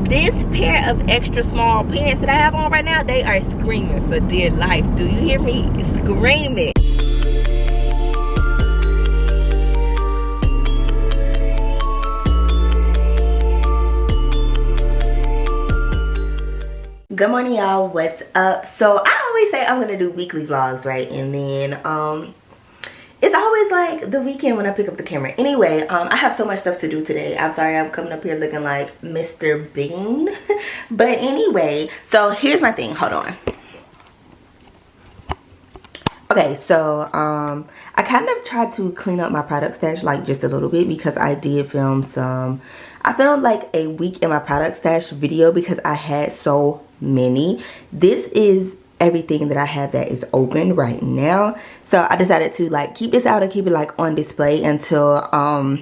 this pair of extra small pants that I have on right now, they are screaming for dear life. Do you hear me? Screaming. Good morning, y'all. What's up? So I always say I'm gonna do weekly vlogs, right? And then it's always like the weekend when I pick up the camera. Anyway, I have so much stuff to do today. I'm sorry I'm coming up here looking like Mr. Bean. But anyway, so here's my thing. Hold on. Okay, so I kind of tried to clean up my product stash like just a little bit because I did film I filmed like a week in my product stash video because I had so many. This is everything that I have that is open right now. So I decided to like keep this out and keep it like on display until a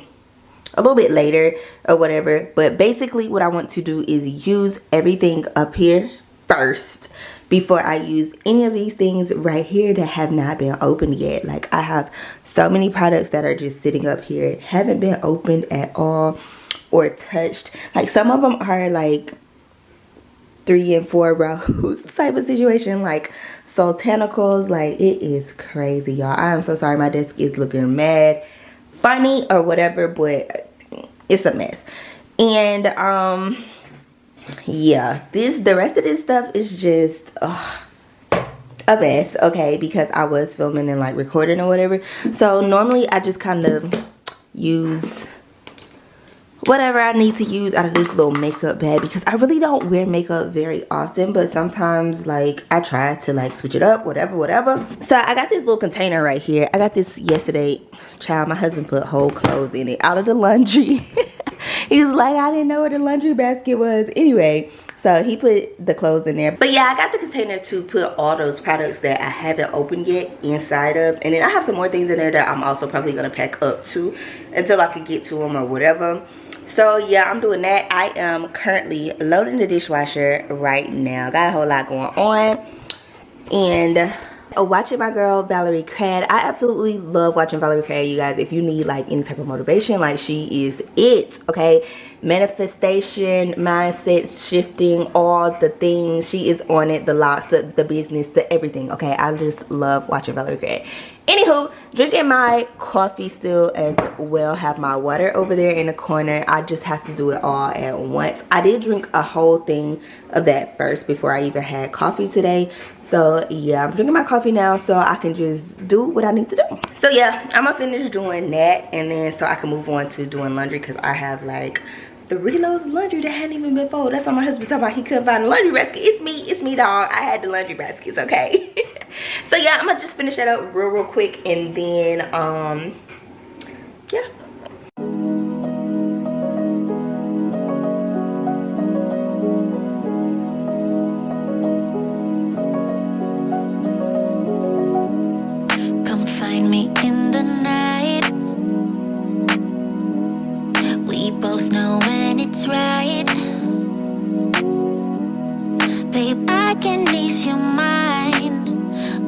little bit later or whatever. But basically what I want to do is use everything up here first before I use any of these things right here that have not been opened yet. Like I have so many products that are just sitting up here, haven't been opened at all or touched. Like some of them are like 3 and 4 rows type of situation, like Sultanicals. Like it is crazy, y'all. I am so sorry my desk is looking mad funny or whatever, but it's a mess. And yeah, the rest of this stuff is just a mess, okay, because I was filming and like recording or whatever. So normally I just kind of use whatever I need to use out of this little makeup bag because I really don't wear makeup very often, but sometimes like I try to like switch it up, whatever. So I got this little container right here. I got this yesterday. Child, my husband put whole clothes in it out of the laundry. He was like, I didn't know where the laundry basket was. Anyway, so he put the clothes in there. But yeah, I got the container to put all those products that I haven't opened yet inside of. And then I have some more things in there that I'm also probably going to pack up too until I could get to them or whatever. So yeah, I'm doing that. I am currently loading the dishwasher right now. Got a whole lot going on. And watching my girl Valerie Crad. I absolutely love watching Valerie Crad, you guys. If you need like any type of motivation, like she is it, okay? Manifestation, mindset shifting, all the things. She is on it, the lots, the business, the everything, okay? I just love watching Valerie Crad. Anywho, drinking my coffee still as well. Have my water over there in the corner. I just have to do it all at once. I did drink a whole thing of that first before I even had coffee today. So yeah, I'm drinking my coffee now so I can just do what I need to do. So yeah, I'm gonna finish doing that and then so I can move on to doing laundry because I have like 3 loads of laundry that hadn't even been folded. That's why my husband talking about he couldn't find the laundry basket. It's me, dog. I had the laundry baskets, okay? So yeah, I'm gonna just finish that up real quick and then yeah. Come find me in the night. We both know when it's right. Babe, I can ease your mind,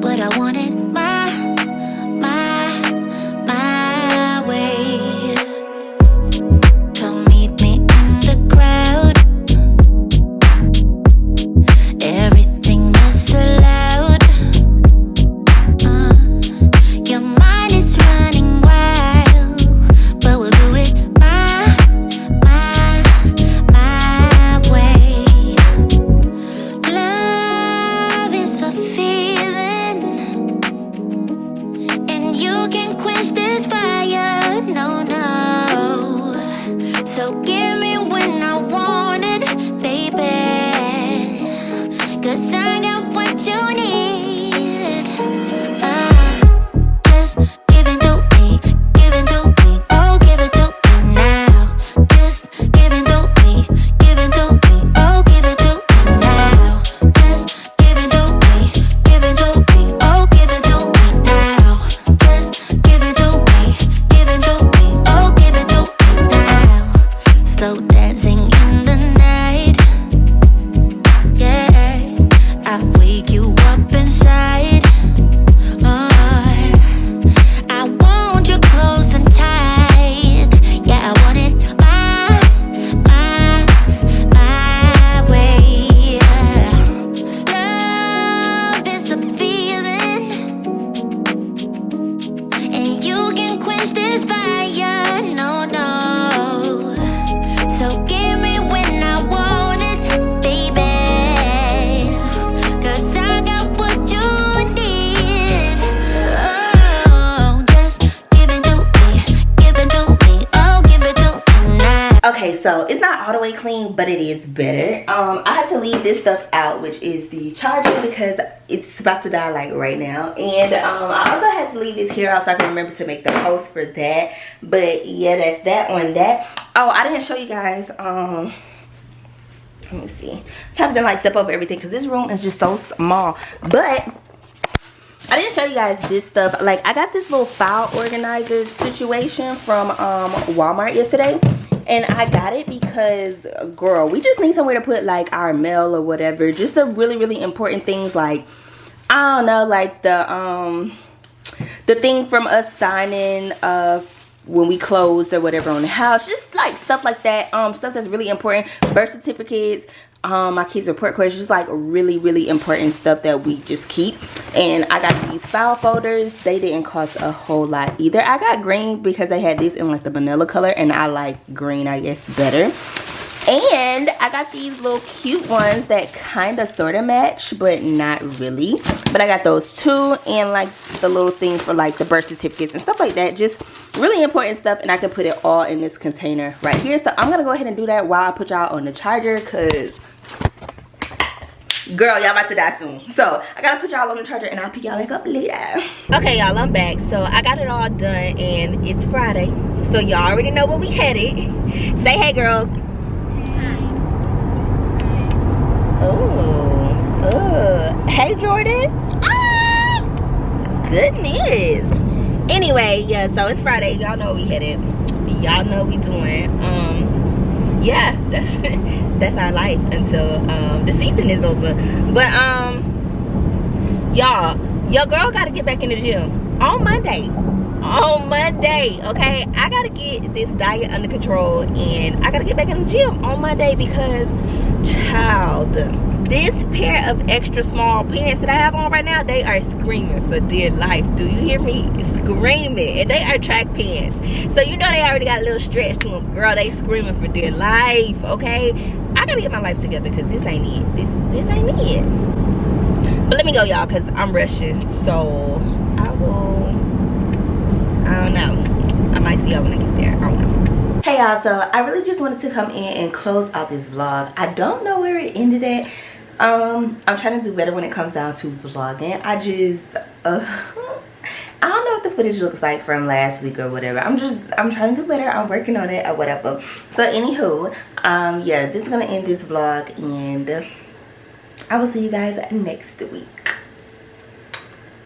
but I want it my way. Come meet me in the crowd. Everything is allowed. Your mind is running wild, but we'll do it my way. Love is a feeling Okay, so it's not all the way clean, but it is better. I had to leave this stuff out, which is the charger, because it's about to die like right now. And I also had to leave this here out so I can remember to make the post for that. But yeah, that's that on that. Oh, I didn't show you guys. Let me see. I have to like step over everything because this room is just so small. But I didn't show you guys this stuff. Like, I got this little file organizer situation from Walmart yesterday. And I got it because, girl, we just need somewhere to put like our mail or whatever. Just the really important things, like, I don't know, like the thing from us signing when we closed or whatever on the house. Just like stuff like that. Stuff that's really important. Birth certificates, my kids' report cards, just like really important stuff that we just keep. And I got these file folders. They didn't cost a whole lot either. I got green because they had this in like the vanilla color, and I like green, I guess, better. And I got these little cute ones that kind of sort of match, but not really. But I got those too, and like the little thing for like the birth certificates and stuff like that. Just really important stuff, and I can put it all in this container right here. So I'm gonna go ahead and do that while I put y'all on the charger, because girl, y'all about to die soon. So I gotta put y'all on the charger, and I'll pick y'all back up later. Okay, y'all, I'm back. So I got it all done, and it's Friday, so y'all already know where we headed. Say hey, girls. Hey, Jordan. Goodness. Anyway, yeah, so it's Friday. Y'all know we headed. Y'all know we doing. Yeah, that's our life until the season is over. But y'all, your girl gotta get back in the gym on Monday. Okay, I gotta get this diet under control, and I gotta get back in the gym on Monday because, child, this pair of extra small pants that I have on right now, they are screaming for dear life. Do you hear me? Screaming. And they are track pants, so you know they already got a little stretch to them. Girl, they screaming for dear life. Okay, I gotta get my life together because this ain't it. This ain't it. But let me go, y'all, because I'm rushing. So I don't know. I might see y'all when I get there. I don't know. Hey y'all, so I really just wanted to come in and close out this vlog. I don't know where it ended at. I'm trying to do better when it comes down to vlogging. I don't know what the footage looks like from last week or whatever. I'm trying to do better. I'm working on it or whatever. So anywho, yeah, just gonna end this vlog, and I will see you guys next week.